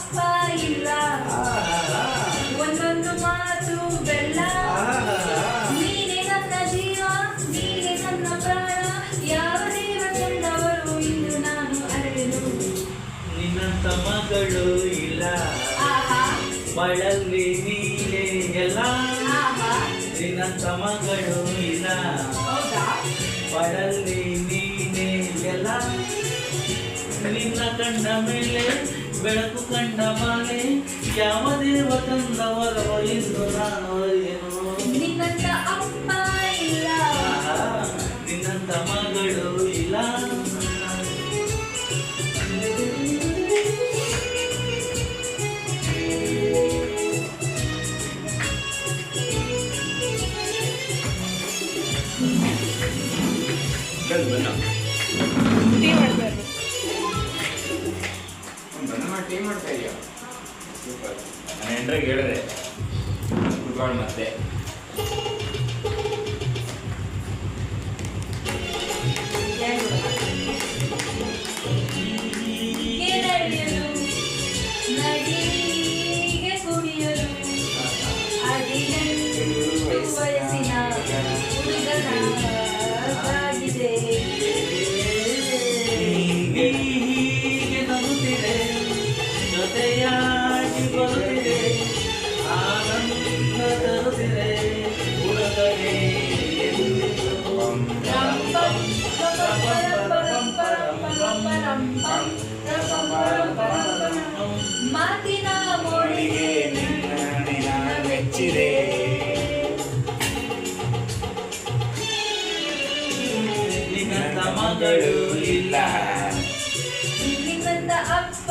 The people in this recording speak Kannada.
ಅಪ್ಪ ಇಲ್ಲ, ಒಂದೊಂದು ಮಾತು ಬೆಲ್ಲ. ನೀನೆ ನನ್ನ ಜೀವ, ನೀನೆ ನನ್ನ ಪ್ರಾಣ, ಯಾವ ದೇವ ತಂದವರು ಇಂದು ನಾನು ಅರಿವೆನು. ನಿನ್ನಂತ ಮಗಳು ಇಲ್ಲ, ಬಳಲಿ ನೀನೇ ಎಲ್ಲ. ನಿನ್ನಂತ ಮಗಳು ಇಲ್ಲ, ಬಳಲಿ ನೀನೇ ಎಲ್ಲ. ನಿನ್ನ ಕಂಡ ಮೇಲೆ ಬೆಳಕು ಕಂಡ ಮಾಲೆ, ಯಾವ ದೇವ ತಂದವರು ಎಂದು ನಾನು ಏನು. ನಿನ್ನಂತ ಅಪ್ಪ ಇಲ್ಲ, ನಿನ್ನಂತ ಮಗಳು ಇಲ್ಲ. ಟೀ ಮಾಡ್ತಾರೆ. ಟೀ ಮಾಡ್ತಾ ಇದೆಯಾ? ಸೂಪರ್. ನಾನು ಎಂಟ್ರಿಗೆ ಹೇಳಿದೆ ಕುತ್ಕೊಂಡು ಮತ್ತೆ ನಡಿಗೆ ಕುಡಿಯಲು ಹದಿನೆಂಟು ವಯಸ್ಸಿನ ಹುಡುಗನಾಗಿದೆ. ಹೀಗೆ ನಗುತ್ತಿದೆ, ಜೊತೆಯಾಗಿ ಬರುತ್ತಿದೆ, ಆನಂದ ತರುತ್ತಿದೆ ಹುಡುಗರೇ ಎಂದಿಗೂ. ಮಾತಿನ ಮೋಡಿಗೆ ನಿನ್ನ ಮೆಚ್ಚಿದೆ. ನಿನ್ನಂತ ಮಗಳು ಇಲ್ಲ, ನಿನ್ನಂತ ಅಪ್ಪ